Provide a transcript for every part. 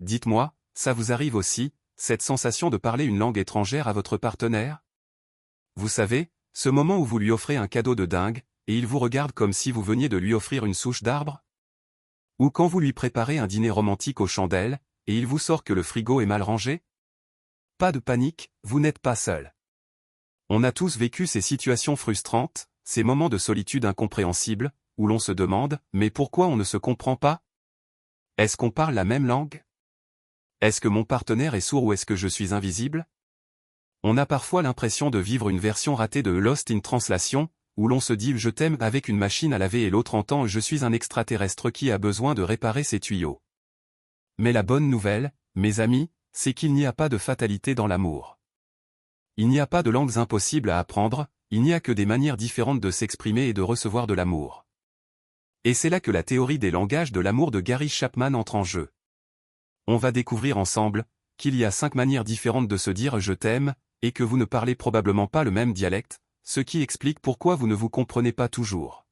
dites-moi, ça vous arrive aussi, cette sensation de parler une langue étrangère à votre partenaire? Vous savez, ce moment où vous lui offrez un cadeau de dingue, et il vous regarde comme si vous veniez de lui offrir une souche d'arbre? Ou quand vous lui préparez un dîner romantique aux chandelles, et il vous sort que le frigo est mal rangé? Pas de panique, vous n'êtes pas seul. On a tous vécu ces situations frustrantes, ces moments de solitude incompréhensibles, où l'on se demande, mais pourquoi on ne se comprend pas? Est-ce qu'on parle la même langue? Est-ce que mon partenaire est sourd ou est-ce que je suis invisible? On a parfois l'impression de vivre une version ratée de Lost in Translation, où l'on se dit « je t'aime » avec une machine à laver et l'autre entend « je suis un extraterrestre qui a besoin de réparer ses tuyaux ». Mais la bonne nouvelle, mes amis, c'est qu'il n'y a pas de fatalité dans l'amour. Il n'y a pas de langues impossibles à apprendre, il n'y a que des manières différentes de s'exprimer et de recevoir de l'amour. Et c'est là que la théorie des langages de l'amour de Gary Chapman entre en jeu. On va découvrir ensemble qu'il y a 5 manières différentes de se dire « je t'aime » et que vous ne parlez probablement pas le même dialecte, ce qui explique pourquoi vous ne vous comprenez pas toujours.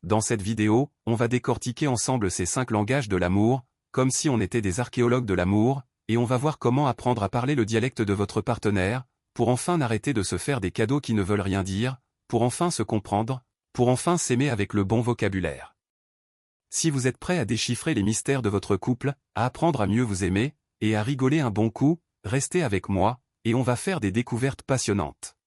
Dans cette vidéo, on va décortiquer ensemble ces 5 langages de l'amour, comme si on était des archéologues de l'amour, et on va voir comment apprendre à parler le dialecte de votre partenaire, pour enfin arrêter de se faire des cadeaux qui ne veulent rien dire, pour enfin se comprendre, pour enfin s'aimer avec le bon vocabulaire. Si vous êtes prêt à déchiffrer les mystères de votre couple, à apprendre à mieux vous aimer, et à rigoler un bon coup, restez avec moi, et on va faire des découvertes passionnantes.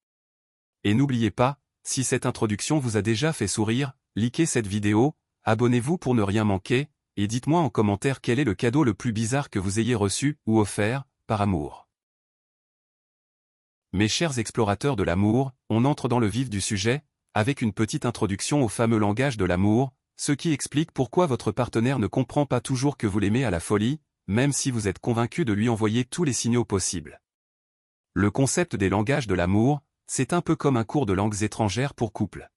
Et n'oubliez pas, si cette introduction vous a déjà fait sourire, likez cette vidéo, abonnez-vous pour ne rien manquer, et dites-moi en commentaire quel est le cadeau le plus bizarre que vous ayez reçu ou offert, par amour. Mes chers explorateurs de l'amour, on entre dans le vif du sujet, avec une petite introduction au fameux langage de l'amour, ce qui explique pourquoi votre partenaire ne comprend pas toujours que vous l'aimez à la folie, même si vous êtes convaincu de lui envoyer tous les signaux possibles. Le concept des langages de l'amour, c'est un peu comme un cours de langues étrangères pour couple.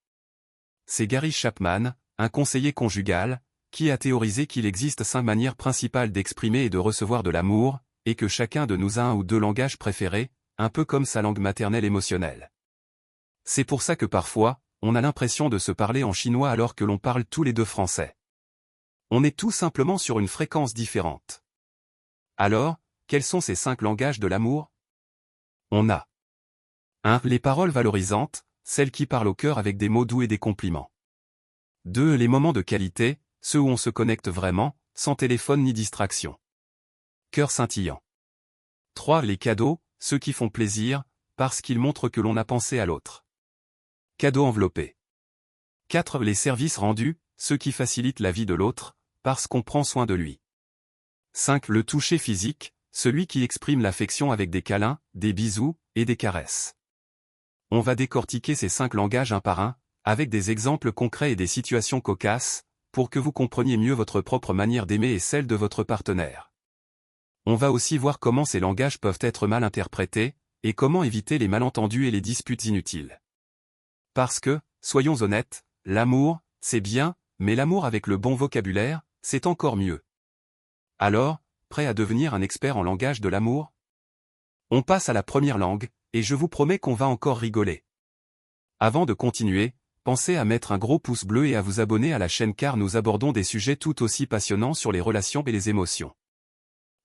C'est Gary Chapman, un conseiller conjugal, qui a théorisé qu'il existe 5 manières principales d'exprimer et de recevoir de l'amour, et que chacun de nous a un ou 2 langages préférés, un peu comme sa langue maternelle émotionnelle. C'est pour ça que parfois, on a l'impression de se parler en chinois alors que l'on parle tous les 2 français. On est tout simplement sur une fréquence différente. Alors, quels sont ces 5 langages de l'amour? On a 1. Les paroles valorisantes, celles qui parlent au cœur avec des mots doux et des compliments. 2. Les moments de qualité, ceux où on se connecte vraiment, sans téléphone ni distraction. Cœur scintillant. 3. Les cadeaux, ceux qui font plaisir, parce qu'ils montrent que l'on a pensé à l'autre. Cadeaux enveloppés. 4. Les services rendus, ceux qui facilitent la vie de l'autre, parce qu'on prend soin de lui. 5. Le toucher physique, celui qui exprime l'affection avec des câlins, des bisous, et des caresses. On va décortiquer ces 5 langages un par un, avec des exemples concrets et des situations cocasses, pour que vous compreniez mieux votre propre manière d'aimer et celle de votre partenaire. On va aussi voir comment ces langages peuvent être mal interprétés, et comment éviter les malentendus et les disputes inutiles. Parce que, soyons honnêtes, l'amour, c'est bien, mais l'amour avec le bon vocabulaire, c'est encore mieux. Alors, prêt à devenir un expert en langage de l'amour? On passe à la première langue, et je vous promets qu'on va encore rigoler. Avant de continuer, pensez à mettre un gros pouce bleu et à vous abonner à la chaîne car nous abordons des sujets tout aussi passionnants sur les relations et les émotions.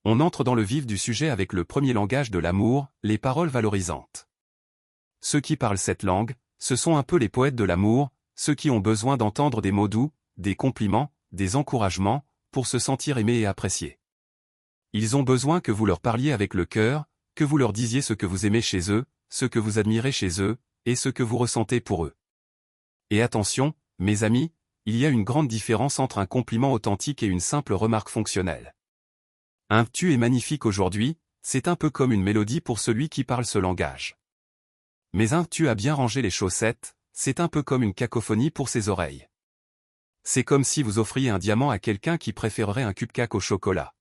On entre dans le vif du sujet avec le premier langage de l'amour, les paroles valorisantes. Ceux qui parlent cette langue, ce sont un peu les poètes de l'amour, ceux qui ont besoin d'entendre des mots doux, des compliments, des encouragements, pour se sentir aimés et appréciés. Ils ont besoin que vous leur parliez avec le cœur, que vous leur disiez ce que vous aimez chez eux, ce que vous admirez chez eux, et ce que vous ressentez pour eux. Et attention, mes amis, il y a une grande différence entre un compliment authentique et une simple remarque fonctionnelle. Un « tu es magnifique aujourd'hui », c'est un peu comme une mélodie pour celui qui parle ce langage. Mais un « tu as bien rangé les chaussettes », c'est un peu comme une cacophonie pour ses oreilles. C'est comme si vous offriez un diamant à quelqu'un qui préférerait un cupcake au chocolat.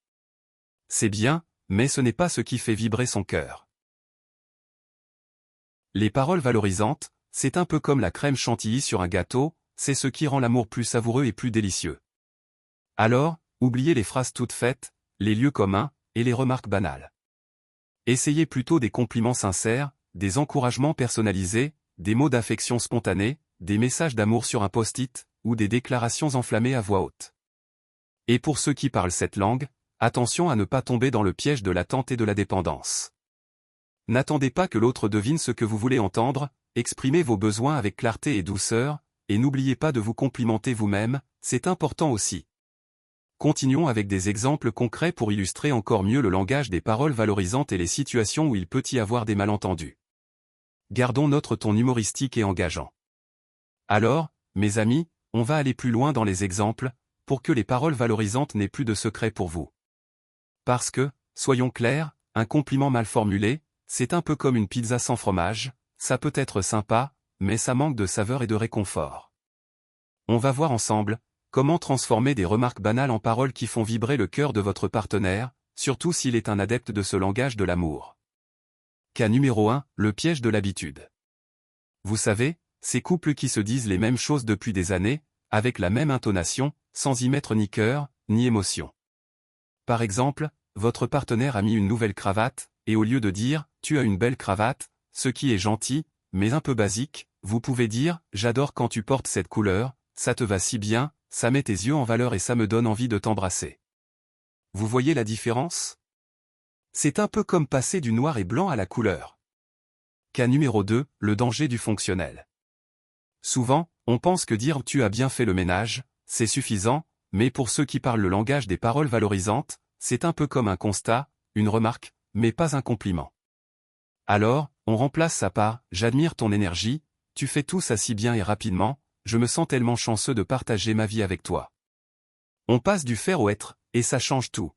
C'est bien, mais ce n'est pas ce qui fait vibrer son cœur. Les paroles valorisantes, c'est un peu comme la crème chantilly sur un gâteau, c'est ce qui rend l'amour plus savoureux et plus délicieux. Alors, oubliez les phrases toutes faites, les lieux communs, et les remarques banales. Essayez plutôt des compliments sincères, des encouragements personnalisés, des mots d'affection spontanés, des messages d'amour sur un post-it, ou des déclarations enflammées à voix haute. Et pour ceux qui parlent cette langue, attention à ne pas tomber dans le piège de l'attente et de la dépendance. N'attendez pas que l'autre devine ce que vous voulez entendre, exprimez vos besoins avec clarté et douceur, et n'oubliez pas de vous complimenter vous-même, c'est important aussi. Continuons avec des exemples concrets pour illustrer encore mieux le langage des paroles valorisantes et les situations où il peut y avoir des malentendus. Gardons notre ton humoristique et engageant. Alors, mes amis, on va aller plus loin dans les exemples, pour que les paroles valorisantes n'aient plus de secret pour vous. Parce que, soyons clairs, un compliment mal formulé, c'est un peu comme une pizza sans fromage, ça peut être sympa, mais ça manque de saveur et de réconfort. On va voir ensemble comment transformer des remarques banales en paroles qui font vibrer le cœur de votre partenaire, surtout s'il est un adepte de ce langage de l'amour. Cas numéro 1, le piège de l'habitude. Vous savez, ces couples qui se disent les mêmes choses depuis des années, avec la même intonation, sans y mettre ni cœur, ni émotion. Par exemple, votre partenaire a mis une nouvelle cravate, et au lieu de dire « tu as une belle cravate », ce qui est gentil, mais un peu basique, vous pouvez dire « j'adore quand tu portes cette couleur, ça te va si bien, ça met tes yeux en valeur et ça me donne envie de t'embrasser ». Vous voyez la différence? C'est un peu comme passer du noir et blanc à la couleur. Cas numéro 2, le danger du fonctionnel. Souvent, on pense que dire « tu as bien fait le ménage », c'est suffisant, mais pour ceux qui parlent le langage des paroles valorisantes, c'est un peu comme un constat, une remarque, mais pas un compliment. Alors, on remplace ça par « j'admire ton énergie, tu fais tout ça si bien et rapidement, je me sens tellement chanceux de partager ma vie avec toi ». On passe du faire au être, et ça change tout.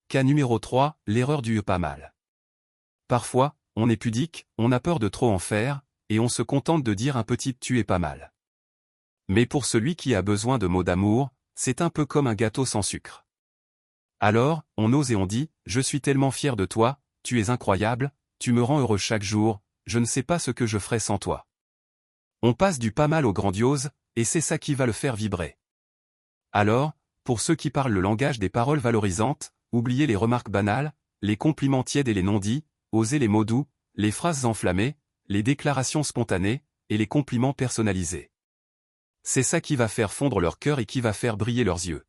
Cas numéro 3, l'erreur du pas mal. Parfois, on est pudique, on a peur de trop en faire, et on se contente de dire un petit « tu es pas mal ». Mais pour celui qui a besoin de mots d'amour, c'est un peu comme un gâteau sans sucre. Alors, on ose et on dit « je suis tellement fier de toi, tu es incroyable, tu me rends heureux chaque jour, je ne sais pas ce que je ferais sans toi ». On passe du pas mal au grandiose, et c'est ça qui va le faire vibrer. Alors, pour ceux qui parlent le langage des paroles valorisantes, oubliez les remarques banales, les compliments tièdes et les non-dits, osez les mots doux, les phrases enflammées, les déclarations spontanées, et les compliments personnalisés. C'est ça qui va faire fondre leur cœur et qui va faire briller leurs yeux.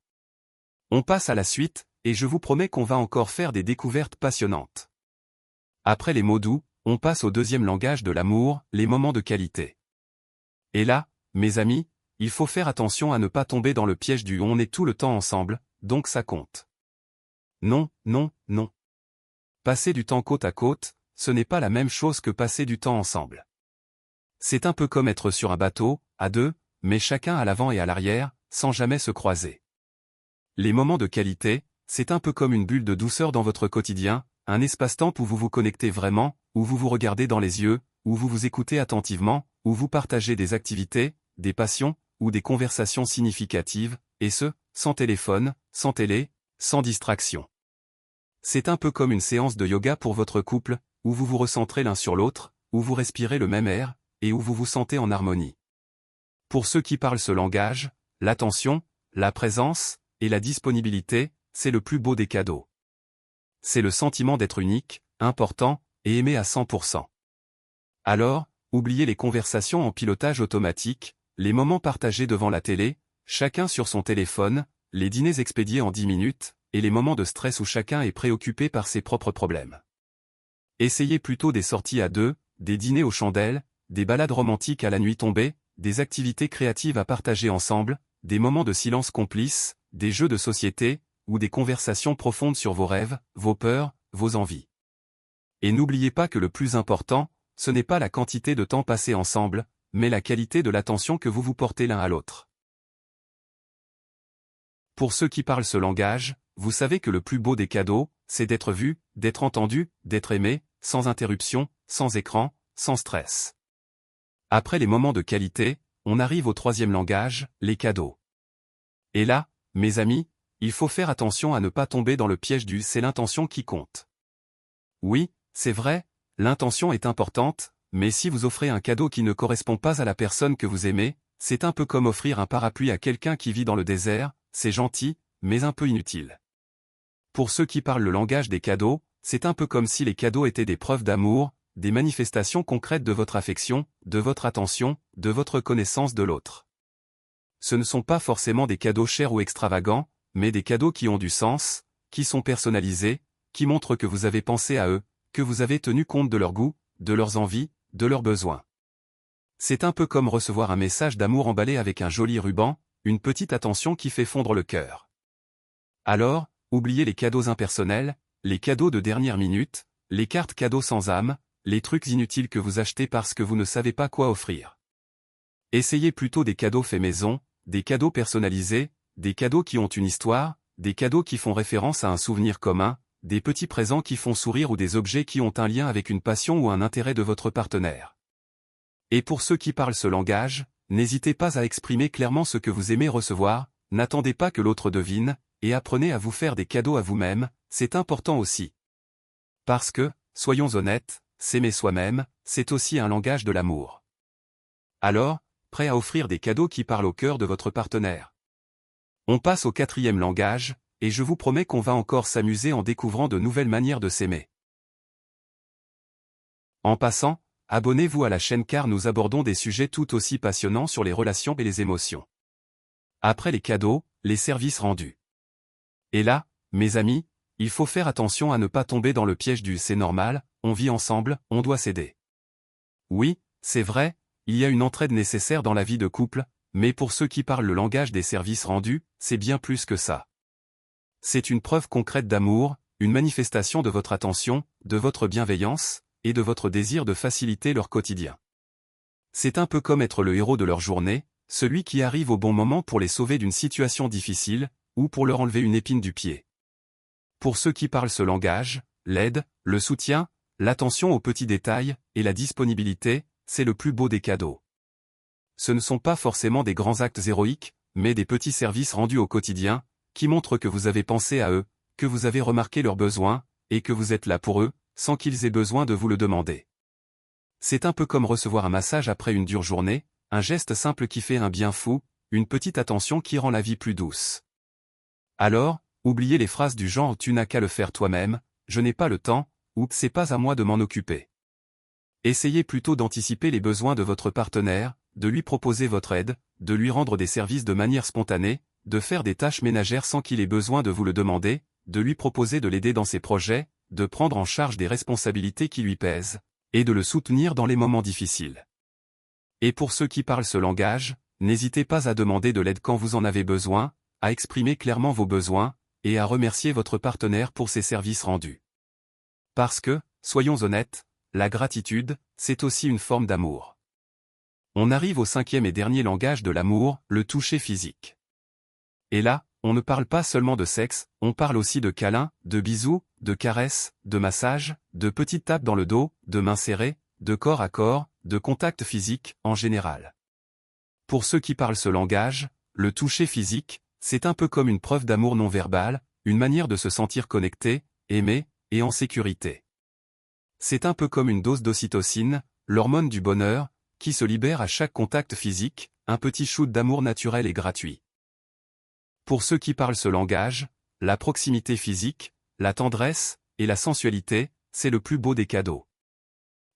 On passe à la suite, et je vous promets qu'on va encore faire des découvertes passionnantes. Après les mots doux, on passe au deuxième langage de l'amour, les moments de qualité. Et là, mes amis, il faut faire attention à ne pas tomber dans le piège du « on est tout le temps ensemble, donc ça compte ». Non, non, non. Passer du temps côte à côte, ce n'est pas la même chose que passer du temps ensemble. C'est un peu comme être sur un bateau, à deux, mais chacun à l'avant et à l'arrière, sans jamais se croiser. Les moments de qualité, c'est un peu comme une bulle de douceur dans votre quotidien, un espace-temps où vous vous connectez vraiment, où vous vous regardez dans les yeux, où vous vous écoutez attentivement, où vous partagez des activités, des passions, ou des conversations significatives, et ce, sans téléphone, sans télé, sans distraction. C'est un peu comme une séance de yoga pour votre couple, où vous vous recentrez l'un sur l'autre, où vous respirez le même air, et où vous vous sentez en harmonie. Pour ceux qui parlent ce langage, l'attention, la présence, et la disponibilité, c'est le plus beau des cadeaux. C'est le sentiment d'être unique, important, et aimé à 100%. Alors, oubliez les conversations en pilotage automatique, les moments partagés devant la télé, chacun sur son téléphone, les dîners expédiés en 10 minutes, et les moments de stress où chacun est préoccupé par ses propres problèmes. Essayez plutôt des sorties à deux, des dîners aux chandelles, des balades romantiques à la nuit tombée, des activités créatives à partager ensemble, des moments de silence complices, des jeux de société, ou des conversations profondes sur vos rêves, vos peurs, vos envies. Et n'oubliez pas que le plus important, ce n'est pas la quantité de temps passé ensemble, mais la qualité de l'attention que vous vous portez l'un à l'autre. Pour ceux qui parlent ce langage, vous savez que le plus beau des cadeaux, c'est d'être vu, d'être entendu, d'être aimé, sans interruption, sans écran, sans stress. Après les moments de qualité, on arrive au troisième langage, les cadeaux. Et là, mes amis, il faut faire attention à ne pas tomber dans le piège du « c'est l'intention qui compte ». Oui, c'est vrai, l'intention est importante, mais si vous offrez un cadeau qui ne correspond pas à la personne que vous aimez, c'est un peu comme offrir un parapluie à quelqu'un qui vit dans le désert, c'est gentil, mais un peu inutile. Pour ceux qui parlent le langage des cadeaux, c'est un peu comme si les cadeaux étaient des preuves d'amour, des manifestations concrètes de votre affection, de votre attention, de votre connaissance de l'autre. Ce ne sont pas forcément des cadeaux chers ou extravagants, mais des cadeaux qui ont du sens, qui sont personnalisés, qui montrent que vous avez pensé à eux, que vous avez tenu compte de leurs goûts, de leurs envies, de leurs besoins. C'est un peu comme recevoir un message d'amour emballé avec un joli ruban, une petite attention qui fait fondre le cœur. Alors, oubliez les cadeaux impersonnels, les cadeaux de dernière minute, les cartes cadeaux sans âme, les trucs inutiles que vous achetez parce que vous ne savez pas quoi offrir. Essayez plutôt des cadeaux faits maison, des cadeaux personnalisés, des cadeaux qui ont une histoire, des cadeaux qui font référence à un souvenir commun, des petits présents qui font sourire ou des objets qui ont un lien avec une passion ou un intérêt de votre partenaire. Et pour ceux qui parlent ce langage, n'hésitez pas à exprimer clairement ce que vous aimez recevoir, n'attendez pas que l'autre devine, et apprenez à vous faire des cadeaux à vous-même, c'est important aussi. Parce que, soyons honnêtes, s'aimer soi-même, c'est aussi un langage de l'amour. Alors, prêt à offrir des cadeaux qui parlent au cœur de votre partenaire. On passe au 4e langage, et je vous promets qu'on va encore s'amuser en découvrant de nouvelles manières de s'aimer. En passant, abonnez-vous à la chaîne car nous abordons des sujets tout aussi passionnants sur les relations et les émotions. Après les cadeaux, les services rendus. Et là, mes amis, il faut faire attention à ne pas tomber dans le piège du « c'est normal, on vit ensemble, on doit s'aider ». Oui, c'est vrai, il y a une entraide nécessaire dans la vie de couple, mais pour ceux qui parlent le langage des services rendus, c'est bien plus que ça. C'est une preuve concrète d'amour, une manifestation de votre attention, de votre bienveillance, et de votre désir de faciliter leur quotidien. C'est un peu comme être le héros de leur journée, celui qui arrive au bon moment pour les sauver d'une situation difficile, ou pour leur enlever une épine du pied. Pour ceux qui parlent ce langage, l'aide, le soutien, l'attention aux petits détails, et la disponibilité, c'est le plus beau des cadeaux. Ce ne sont pas forcément des grands actes héroïques, mais des petits services rendus au quotidien, qui montrent que vous avez pensé à eux, que vous avez remarqué leurs besoins, et que vous êtes là pour eux, sans qu'ils aient besoin de vous le demander. C'est un peu comme recevoir un massage après une dure journée, un geste simple qui fait un bien fou, une petite attention qui rend la vie plus douce. Alors, oubliez les phrases du genre « tu n'as qu'à le faire toi-même »,« je n'ai pas le temps » ou « c'est pas à moi de m'en occuper ». Essayez plutôt d'anticiper les besoins de votre partenaire, de lui proposer votre aide, de lui rendre des services de manière spontanée, de faire des tâches ménagères sans qu'il ait besoin de vous le demander, de lui proposer de l'aider dans ses projets, de prendre en charge des responsabilités qui lui pèsent, et de le soutenir dans les moments difficiles. Et pour ceux qui parlent ce langage, n'hésitez pas à demander de l'aide quand vous en avez besoin, à exprimer clairement vos besoins, et à remercier votre partenaire pour ses services rendus. Parce que, soyons honnêtes, la gratitude, c'est aussi une forme d'amour. On arrive au 5e et dernier langage de l'amour, le toucher physique. Et là, on ne parle pas seulement de sexe, on parle aussi de câlins, de bisous, de caresses, de massages, de petites tapes dans le dos, de mains serrées, de corps à corps, de contact physique, en général. Pour ceux qui parlent ce langage, le toucher physique, c'est un peu comme une preuve d'amour non verbal, une manière de se sentir connecté, aimé, et en sécurité. C'est un peu comme une dose d'ocytocine, l'hormone du bonheur, qui se libère à chaque contact physique, un petit shoot d'amour naturel et gratuit. Pour ceux qui parlent ce langage, la proximité physique, la tendresse, et la sensualité, c'est le plus beau des cadeaux.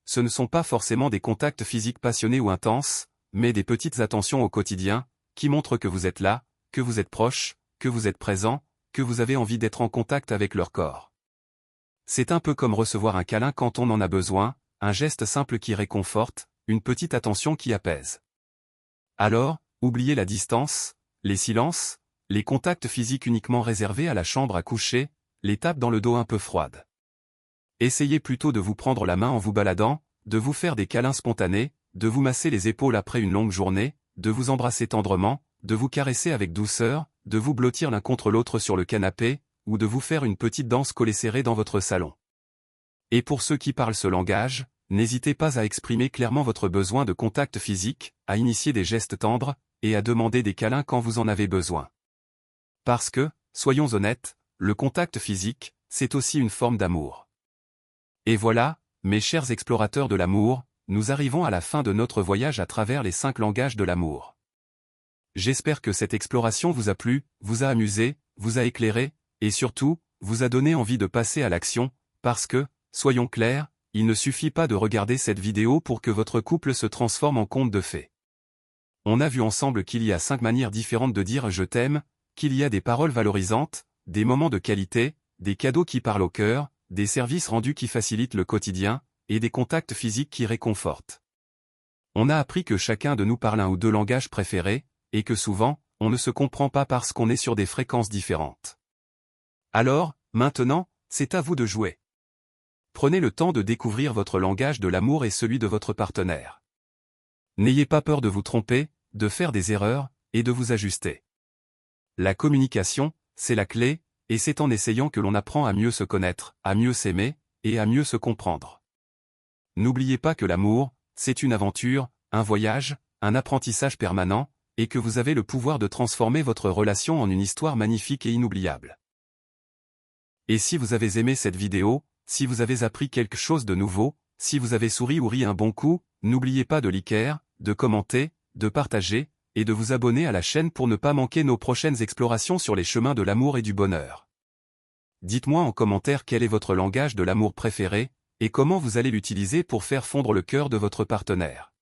Ce ne sont pas forcément des contacts physiques passionnés ou intenses, mais des petites attentions au quotidien, qui montrent que vous êtes là, que vous êtes proche, que vous êtes présent, que vous avez envie d'être en contact avec leur corps. C'est un peu comme recevoir un câlin quand on en a besoin, un geste simple qui réconforte, une petite attention qui apaise. Alors, oubliez la distance, les silences, les contacts physiques uniquement réservés à la chambre à coucher, les tapes dans le dos un peu froides. Essayez plutôt de vous prendre la main en vous baladant, de vous faire des câlins spontanés, de vous masser les épaules après une longue journée, de vous embrasser tendrement, de vous caresser avec douceur, de vous blottir l'un contre l'autre sur le canapé, ou de vous faire une petite danse collée serrée dans votre salon. Et pour ceux qui parlent ce langage, n'hésitez pas à exprimer clairement votre besoin de contact physique, à initier des gestes tendres, et à demander des câlins quand vous en avez besoin. Parce que, soyons honnêtes, le contact physique, c'est aussi une forme d'amour. Et voilà, mes chers explorateurs de l'amour, nous arrivons à la fin de notre voyage à travers les 5 langages de l'amour. J'espère que cette exploration vous a plu, vous a amusé, vous a éclairé, et surtout, vous a donné envie de passer à l'action, parce que, soyons clairs, il ne suffit pas de regarder cette vidéo pour que votre couple se transforme en conte de fées. On a vu ensemble qu'il y a 5 manières différentes de dire « je t'aime », qu'il y a des paroles valorisantes, des moments de qualité, des cadeaux qui parlent au cœur, des services rendus qui facilitent le quotidien, et des contacts physiques qui réconfortent. On a appris que chacun de nous parle un ou deux langages préférés, et que souvent, on ne se comprend pas parce qu'on est sur des fréquences différentes. Alors, maintenant, c'est à vous de jouer. Prenez le temps de découvrir votre langage de l'amour et celui de votre partenaire. N'ayez pas peur de vous tromper, de faire des erreurs, et de vous ajuster. La communication, c'est la clé, et c'est en essayant que l'on apprend à mieux se connaître, à mieux s'aimer, et à mieux se comprendre. N'oubliez pas que l'amour, c'est une aventure, un voyage, un apprentissage permanent, et que vous avez le pouvoir de transformer votre relation en une histoire magnifique et inoubliable. Et si vous avez aimé cette vidéo, si vous avez appris quelque chose de nouveau, si vous avez souri ou ri un bon coup, n'oubliez pas de liker, de commenter, de partager, et de vous abonner à la chaîne pour ne pas manquer nos prochaines explorations sur les chemins de l'amour et du bonheur. Dites-moi en commentaire quel est votre langage de l'amour préféré, et comment vous allez l'utiliser pour faire fondre le cœur de votre partenaire.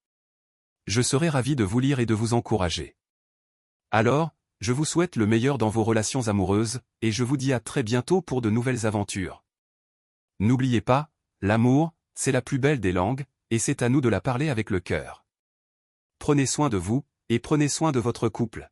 Je serai ravi de vous lire et de vous encourager. Alors, je vous souhaite le meilleur dans vos relations amoureuses, et je vous dis à très bientôt pour de nouvelles aventures. N'oubliez pas, l'amour, c'est la plus belle des langues, et c'est à nous de la parler avec le cœur. Prenez soin de vous, et prenez soin de votre couple.